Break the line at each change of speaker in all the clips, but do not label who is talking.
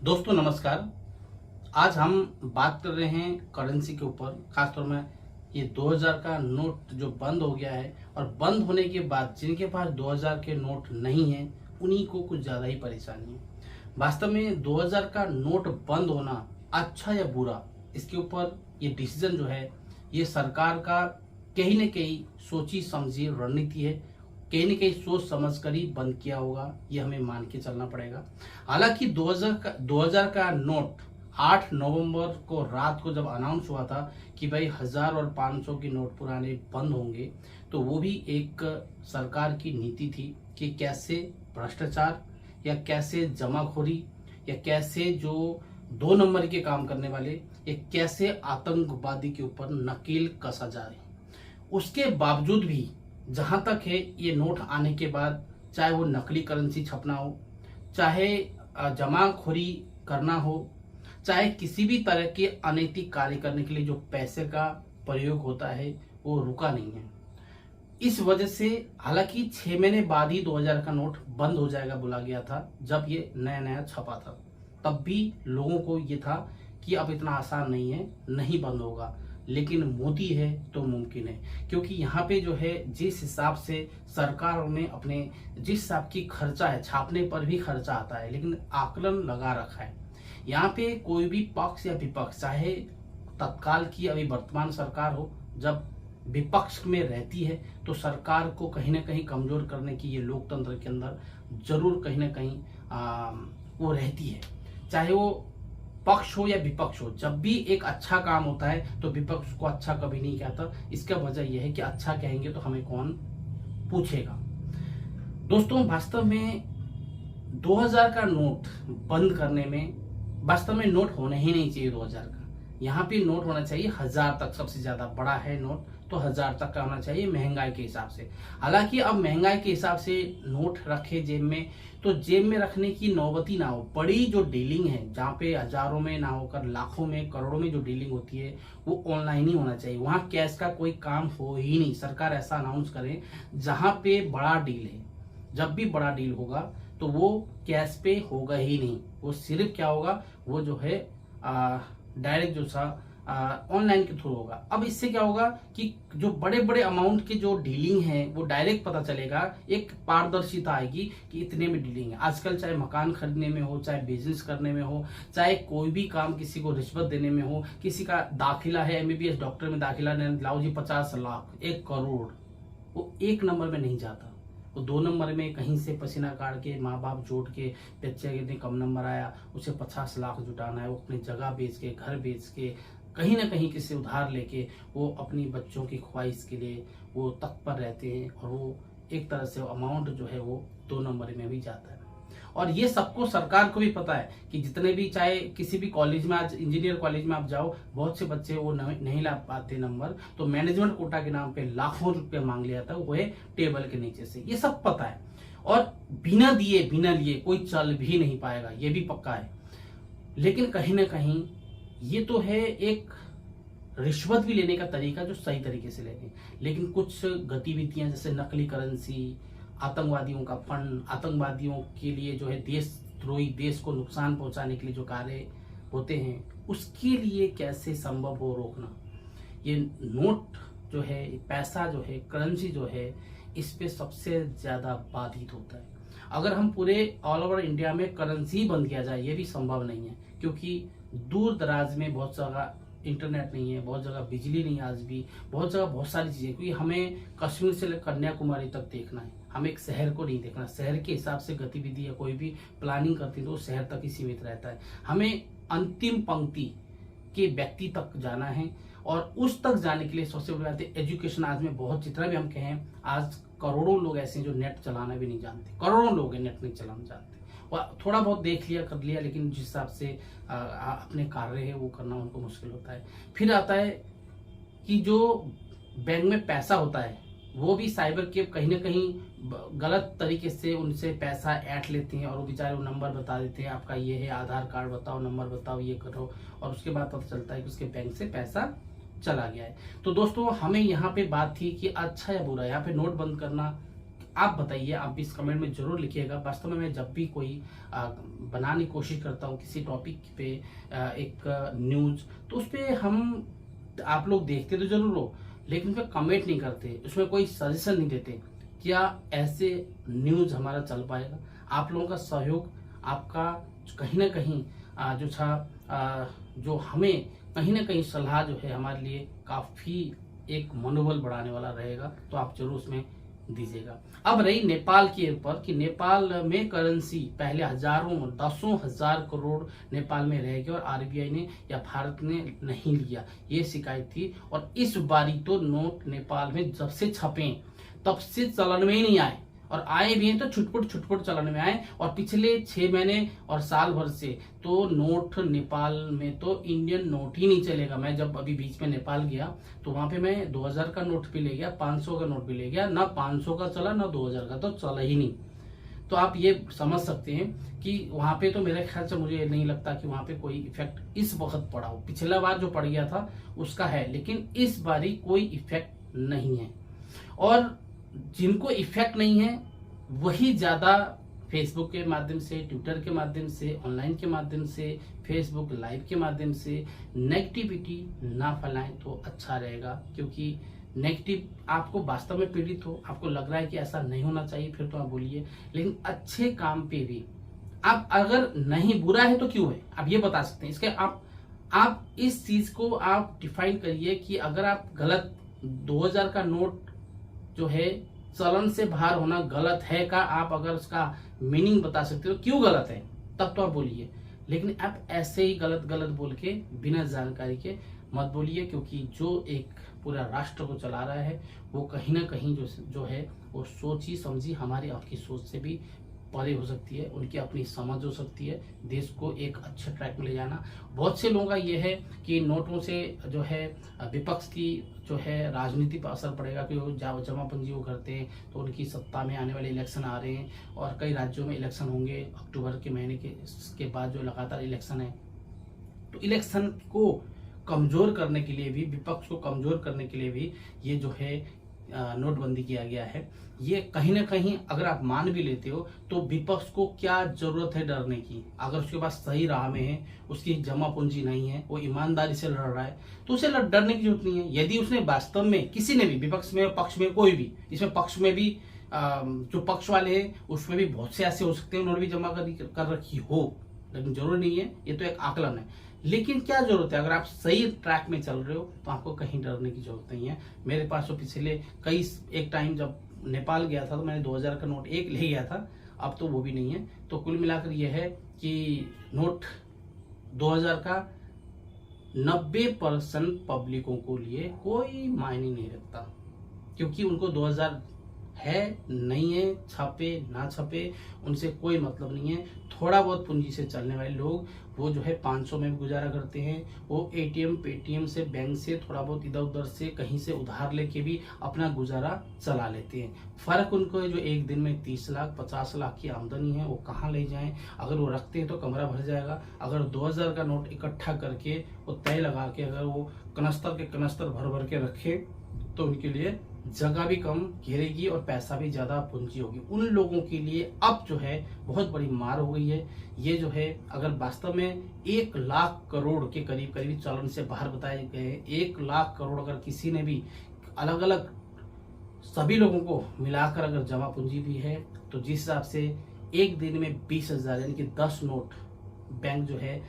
दोस्तों नमस्कार। आज हम बात कर रहे हैं करेंसी के ऊपर। खासतौर में ये 2000 का नोट जो बंद हो गया है और बंद होने के बाद जिनके पास 2000 के नोट नहीं है उन्हीं को कुछ ज़्यादा ही परेशानी है। वास्तव में 2000 का नोट बंद होना अच्छा या बुरा, इसके ऊपर ये डिसीजन जो है ये सरकार का कहीं न कहीं सोची समझी रणनीति है। कहीं न कहीं सोच समझ कर ही बंद किया होगा, ये हमें मान के चलना पड़ेगा। हालांकि 2000 का नोट 8 नवंबर को रात को जब अनाउंस हुआ था कि भाई 1000 और 500 के नोट पुराने बंद होंगे, तो वो भी एक सरकार की नीति थी कि कैसे भ्रष्टाचार या कैसे जमाखोरी या कैसे जो 2 नंबर के काम करने वाले या कैसे आतंकवादी के ऊपर नकेल कसा जाए। उसके बावजूद भी जहां तक है ये नोट आने के बाद, चाहे वो नकली करेंसी छपना हो, चाहे जमाखोरी करना हो, चाहे किसी भी तरह के अनैतिक कार्य करने के लिए जो पैसे का प्रयोग होता है वो रुका नहीं है। इस वजह से हालांकि 6 महीने बाद ही 2000 का नोट बंद हो जाएगा बोला गया था, जब ये नया नया छपा था तब भी लोगों को ये था कि अब इतना आसान नहीं है, नहीं बंद होगा। लेकिन मोदी है तो मुमकिन है, क्योंकि यहाँ पे जो है जिस हिसाब से सरकार ने अपने जिस हिसाब की खर्चा है, छापने पर भी खर्चा आता है, लेकिन आकलन लगा रखा है। यहाँ पे कोई भी पक्ष या विपक्ष, चाहे तत्काल की अभी वर्तमान सरकार हो, जब विपक्ष में रहती है तो सरकार को कहीं ना कहीं कमजोर करने की ये लोकतंत्र के अंदर जरूर कहीं ना कहीं वो रहती है। चाहे वो पक्ष हो या विपक्ष हो, जब भी एक अच्छा काम होता है तो विपक्ष को अच्छा कभी नहीं कहता। इसका वजह यह है कि अच्छा कहेंगे तो हमें कौन पूछेगा। दोस्तों वास्तव में 2000 का नोट बंद करने में वास्तव में नोट होना ही नहीं चाहिए 2000 का। यहाँ पे नोट होना चाहिए 1000 तक, सबसे ज्यादा बड़ा है नोट तो 1000 तक का होना चाहिए महंगाई के हिसाब से। हालांकि अब महंगाई के हिसाब से नोट रखे जेब में तो जेब में रखने की नौबती ना हो। बड़ी जो डीलिंग है जहाँ पे हजारों में ना होकर लाखों में करोड़ों में जो डीलिंग होती है वो ऑनलाइन ही होना चाहिए। वहाँ कैश का कोई काम हो ही नहीं। सरकार ऐसा अनाउंस करे जहाँ पे बड़ा डील है, जब भी बड़ा डील होगा तो वो कैश पे होगा ही नहीं। वो सिर्फ क्या होगा, वो जो है डायरेक्ट जो सा ऑनलाइन के थ्रू होगा। अब इससे क्या होगा कि जो बड़े बड़े अमाउंट के जो डीलिंग है वो डायरेक्ट पता चलेगा, एक पारदर्शिता आएगी कि इतने में डीलिंग है। आजकल चाहे मकान खरीदने में हो, चाहे बिजनेस करने में हो, चाहे कोई भी काम किसी को रिश्वत देने में हो, किसी का दाखिला है एमबीबीएस डॉक्टर में दाखिला लाओ जी 50 लाख 1 करोड़, वो 1 नंबर में नहीं जाता। वो 2 नंबर में कहीं से पसीना काट के माँ बाप जोड़ के बच्चे के इतने कम नंबर आया, उसे 50 लाख जुटाना है। वो अपनी जगह बेच के, घर बेच के, कहीं ना कहीं किसी उधार लेके वो अपनी बच्चों की ख्वाहिश के लिए वो तत्पर रहते हैं और वो एक तरह से अमाउंट जो है वो 2 नंबर में भी जाता है। और ये सबको सरकार को भी पता है कि जितने भी, चाहे किसी भी कॉलेज में, आज इंजीनियर कॉलेज में आप जाओ, बहुत से बच्चे वो नहीं ला पाते नंबर, तो मैनेजमेंट कोटा के नाम पे लाखों रुपए मांग लिया था वो है टेबल के नीचे से। ये सब पता है और बिना दिए बिना लिए कोई चल भी नहीं पाएगा, ये भी पक्का है। लेकिन कहीं ना कहीं ये तो है एक रिश्वत भी लेने का तरीका जो सही तरीके से लेंगे। लेकिन कुछ गतिविधियां जैसे नकली करेंसी, आतंकवादियों का फंड, आतंकवादियों के लिए जो है देशद्रोही, देश को नुकसान पहुंचाने के लिए जो कार्य होते हैं, उसके लिए कैसे संभव हो रोकना। ये नोट जो है, पैसा जो है, करेंसी जो है, इस पे सबसे ज्यादा बाधित होता है। अगर हम पूरे ऑल ओवर इंडिया में करेंसी बंद किया जाए, ये भी संभव नहीं है, क्योंकि दूर दराज में बहुत जगह इंटरनेट नहीं है, बहुत जगह बिजली नहीं है, आज भी बहुत जगह बहुत सारी चीजें, क्योंकि हमें कश्मीर से लेकर कन्याकुमारी तक देखना है, हमें एक शहर को नहीं देखना। शहर के हिसाब से गतिविधि या कोई भी प्लानिंग करती है तो शहर तक ही सीमित रहता है। हमें अंतिम पंक्ति के व्यक्ति तक जाना है और उस तक जाने के लिए सबसे बड़ी बात है एजुकेशन। आज में बहुत, जितना भी हम कहें, आज करोड़ों लोग ऐसे हैं जो नेट चलाना भी नहीं जानते। करोड़ों लोग हैं नेट नहीं चलाना जानते, और थोड़ा बहुत देख लिया कर लिया, लेकिन जिस हिसाब से अपने कार्य है वो करना उनको मुश्किल होता है। फिर आता है कि जो बैंक में पैसा होता है वो भी साइबर के कहीं ना कहीं गलत तरीके से उनसे पैसा ऐंठ लेते हैं और वो बेचारे वो नंबर बता देते हैं, आपका ये है, आधार कार्ड बताओ, नंबर बताओ, ये करो, और उसके बाद पता चलता है कि उसके बैंक से पैसा चला गया है। तो दोस्तों हमें यहाँ पे बात थी कि अच्छा या बुरा, यहाँ पे नोट बंद करना आप बताइए, आप भी इस कमेंट में जरूर लिखिएगा। वास्तव में मैं जब भी कोई बनाने की कोशिश करता हूँ किसी टॉपिक पे एक न्यूज, तो उस पर हम आप लोग देखते तो जरूर हो, लेकिन उस पर कमेंट नहीं करते, उसमें कोई सजेशन नहीं देते। क्या ऐसे न्यूज हमारा चल पाएगा? आप लोगों का सहयोग, आपका कहीं ना कहीं जो हमें कहीं ना कहीं सलाह जो है हमारे लिए काफी एक मनोबल बढ़ाने वाला रहेगा, तो आप जरूर उसमें दीजिएगा। अब रही नेपाल के ऊपर कि नेपाल में करेंसी पहले हजारों दसों हजार करोड़ नेपाल में रह गया और आरबीआई ने या भारत ने नहीं लिया, ये शिकायत थी। और इस बारी तो नोट नेपाल में जब से छपे तब से चलन में ही नहीं आए, और आए भी हैं तो छुटपुट चलन में आए। और पिछले 6 महीने और साल भर से तो नोट नेपाल में तो इंडियन नोट ही नहीं चलेगा। मैं जब अभी बीच में नेपाल गया तो वहां पे मैं 2000 का नोट भी ले गया, 500 का नोट भी ले गया, ना 500 का चला ना 2000 का, तो चला ही नहीं। तो आप ये समझ सकते हैं कि वहां पे तो मेरे ख्याल से मुझे नहीं लगता कि वहां पे कोई इफेक्ट इस वक्त पड़ा हो। पिछला बार जो पड़ गया था उसका है, लेकिन इस बारी कोई इफेक्ट नहीं है। और जिनको इफेक्ट नहीं है वही ज्यादा फेसबुक के माध्यम से, ट्विटर के माध्यम से, ऑनलाइन के माध्यम से, फेसबुक लाइव के माध्यम से नेगेटिविटी ना फैलाएं तो अच्छा रहेगा। क्योंकि नेगेटिव आपको वास्तव में पीड़ित हो, आपको लग रहा है कि ऐसा नहीं होना चाहिए, फिर तो आप बोलिए। लेकिन अच्छे काम पे भी आप अगर नहीं, बुरा है तो क्यों है, आप ये बता सकते हैं। इसके आप इस चीज को आप डिफाइन करिए कि अगर आप गलत 2000 का नोट जो है चलन से बाहर होना गलत है का, आप अगर उसका मीनिंग बता सकते हो क्यों गलत है, तब तो आप बोलिए। लेकिन आप ऐसे ही गलत बोल के बिना जानकारी के मत बोलिए, क्योंकि जो एक पूरा राष्ट्र को चला रहा है वो कहीं ना कहीं जो है वो सोची समझी हमारी आपकी सोच से भी परे हो सकती है, उनकी अपनी समझ हो सकती है। देश को एक अच्छे ट्रैक में ले जाना, बहुत से लोगों का ये है कि नोटों से जो है विपक्ष की जो है राजनीति पर असर पड़ेगा, कि वो जमापूंजी वो करते हैं तो उनकी सत्ता में आने वाले इलेक्शन आ रहे हैं और कई राज्यों में इलेक्शन होंगे अक्टूबर के महीने के बाद, जो लगातार इलेक्शन है। तो इलेक्शन को कमजोर करने के लिए भी, विपक्ष को कमजोर करने के लिए भी ये जो है नोटबंदी किया गया है। ये कहीं ना कहीं अगर आप मान भी लेते हो तो विपक्ष को क्या जरूरत है डरने की? अगर उसके पास सही राह में है, उसकी जमा पूंजी नहीं है, वो ईमानदारी से लड़ रहा है, तो उसे डरने की जरूरत नहीं है। यदि उसने वास्तव में किसी ने भी, विपक्ष में पक्ष में कोई भी, इसमें पक्ष में भी जो पक्ष वाले हैं उसमें भी बहुत से ऐसे हो सकते हैं उन्होंने भी जमा कर रखी हो, लेकिन जरूरी नहीं है, ये तो एक आकलन है। लेकिन क्या जरूरत है? अगर आप सही ट्रैक में चल रहे हो तो आपको कहीं डरने की जरूरत नहीं है। मेरे पास तो पिछले एक टाइम जब नेपाल गया था तो मैंने 2000 का नोट एक ले गया था, अब तो वो भी नहीं है। तो कुल मिलाकर यह है कि नोट 2000 का 90% पब्लिकों को लिए कोई मायने नहीं रखता, क्योंकि उनको 2000 है नहीं है, छपे ना छपे उनसे कोई मतलब नहीं है। थोड़ा बहुत पूंजी से चलने वाले लोग वो जो है 500 में भी गुजारा करते हैं, वो एटीएम पेटीएम से, बैंक से थोड़ा बहुत इधर उधर से कहीं से उधार लेके भी अपना गुजारा चला लेते हैं। फर्क उनको है जो एक दिन में 30 लाख 50 लाख की आमदनी है वो कहाँ ले जाएं। अगर वो रखते हैं तो कमरा भर जाएगा, अगर 2000 का नोट इकट्ठा करके वो तय लगा के अगर वो कनस्तर के कनस्तर भर भर के रखे तो उनके लिए जगह भी कम घेरेगी और पैसा भी ज्यादा पूंजी होगी। उन लोगों के लिए अब जो है बहुत बड़ी मार हो गई है। ये जो है अगर वास्तव में 1 लाख करोड़ के करीब चलन से बाहर बताए गए 1 लाख करोड़ अगर किसी ने भी अलग अलग सभी लोगों को मिलाकर अगर जमा पूंजी भी है, तो जिस हिसाब से एक दिन में 20,000 यानी कि 10 नोट बैंक जो है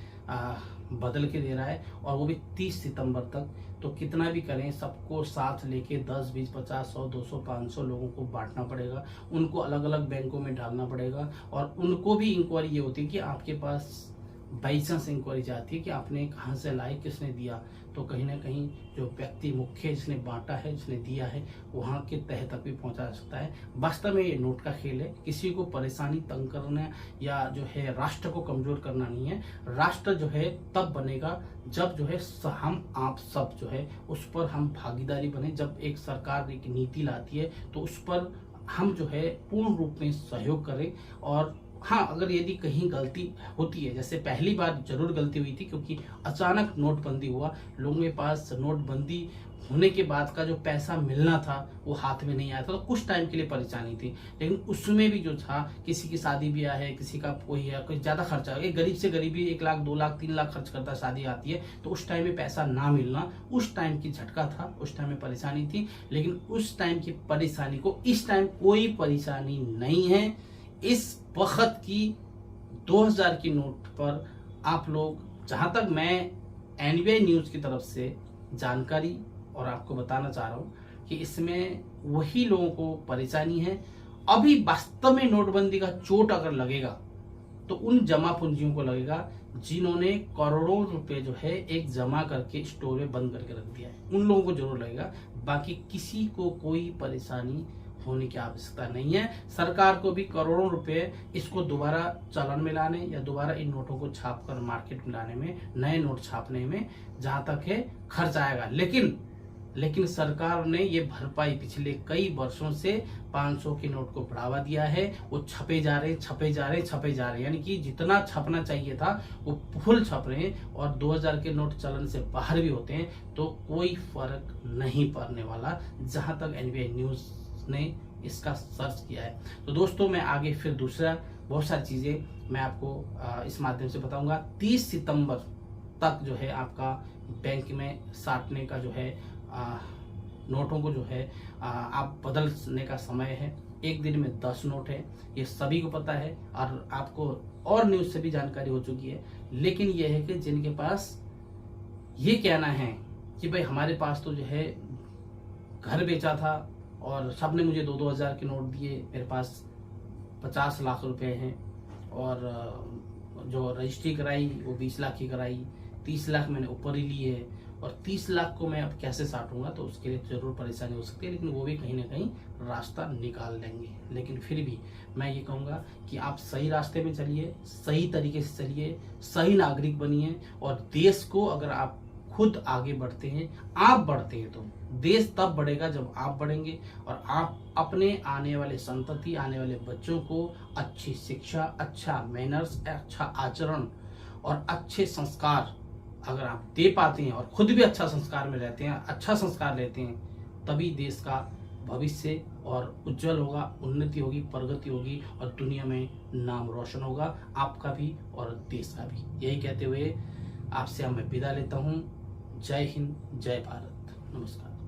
बदल के दे रहा है, और वो भी 30 सितंबर तक, तो कितना भी करें सबको साथ लेके 10 20 50 100 200 500 लोगों को बांटना पड़ेगा, उनको अलग अलग बैंकों में डालना पड़ेगा। और उनको भी इंक्वायरी ये होती है कि आपके पास बाइचांस इंक्वायरी जाती है कि आपने कहाँ से लाए, किसने दिया, तो कहीं ना कहीं जो व्यक्ति मुख्य जिसने बांटा है, जिसने दिया है, वहाँ के तह तक भी पहुँचा सकता है। वास्तव में ये नोट का खेल है, किसी को परेशानी तंग करना या जो है राष्ट्र को कमजोर करना नहीं है। राष्ट्र जो है तब बनेगा जब जो है हम आप सब जो है उस पर हम भागीदारी बने। जब एक सरकार एक नीति लाती है तो उस पर हम जो है पूर्ण रूप में सहयोग करें और हाँ, अगर यदि कहीं गलती होती है, जैसे पहली बार जरूर गलती हुई थी क्योंकि अचानक नोटबंदी हुआ, लोगों के पास नोटबंदी होने के बाद का जो पैसा मिलना था वो हाथ में नहीं आया था, तो कुछ टाइम के लिए परेशानी थी। लेकिन उसमें भी जो था, किसी की शादी ब्याह है, किसी का कोई है, कोई ज्यादा खर्चा, एक गरीब से गरीबी 1 लाख 2 लाख 3 लाख खर्च करता शादी आती है, तो उस टाइम में पैसा ना मिलना उस टाइम की झटका था, उस टाइम में परेशानी थी। लेकिन उस टाइम की परेशानी को इस टाइम कोई परेशानी नहीं है। इस वक्त की 2000 की नोट पर आप लोग, जहां तक मैं एनबीआई न्यूज की तरफ से जानकारी और आपको बताना चाह रहा हूं कि इसमें वही लोगों को परेशानी है। अभी वास्तव में नोटबंदी का चोट अगर लगेगा तो उन जमा पूंजियों को लगेगा जिन्होंने करोड़ों रुपए जो है एक जमा करके स्टोर में बंद करके रख दिया है, उन लोगों को जरूर लगेगा। बाकी किसी को कोई परेशानी होने की आवश्यकता नहीं है। सरकार को भी करोड़ों रुपए इसको दोबारा चालान में लाने या दोबारा इन नोटों को छाप कर मार्केट में लाने में, नए नोट छापने में जहां तक है खर्च आएगा। लेकिन सरकार ने ये भरपाई पिछले कई वर्षों से 500 के नोट को बढ़ावा दिया है। वो छपे जा रहे, यानी कि जितना छपना चाहिए था वो फुल छप रहे हैं, और 2000 के नोट चलन से बाहर भी होते हैं तो कोई फर्क नहीं पड़ने वाला, जहां तक एनबीआई न्यूज ने इसका सर्च किया है। तो दोस्तों, मैं आगे फिर दूसरा बहुत सारी चीजें मैं आपको इस माध्यम से बताऊंगा। 30 सितंबर तक जो है आपका बैंक में साटने का जो है नोटों को जो है आप बदलने का समय है। एक दिन में 10 नोट है, ये सभी को पता है और आपको और न्यूज से भी जानकारी हो चुकी है। लेकिन यह है कि जिनके पास ये कहना है कि भाई हमारे पास तो जो है घर बेचा था और सबने मुझे 2-2 हजार के नोट दिए, मेरे पास 50 लाख रुपए हैं, और जो रजिस्ट्री कराई वो 20 लाख की कराई, 30 लाख मैंने ऊपर ही लिए है, और 30 लाख को मैं अब कैसे साटूंगा, तो उसके लिए जरूर परेशानी हो सकती है। लेकिन वो भी कहीं ना कहीं रास्ता निकाल लेंगे। लेकिन फिर भी मैं ये कहूँगा कि आप सही रास्ते में चलिए, सही तरीके से चलिए, सही नागरिक बनिए, और देश को अगर आप खुद आगे बढ़ते हैं, आप बढ़ते हैं, तो देश तब बढ़ेगा जब आप बढ़ेंगे। और आप अपने आने वाले संतति, आने वाले बच्चों को अच्छी शिक्षा, अच्छा मैनर्स, अच्छा आचरण और अच्छे संस्कार अगर आप दे पाते हैं और खुद भी अच्छा संस्कार में रहते हैं, अच्छा संस्कार लेते हैं, तभी देश का भविष्य और उज्जवल होगा, उन्नति होगी, प्रगति होगी, और दुनिया में नाम रोशन होगा, आपका भी और देश का भी। यही कहते हुए आपसे मैं विदा लेता हूँ। जय हिंद, जय भारत, नमस्कार।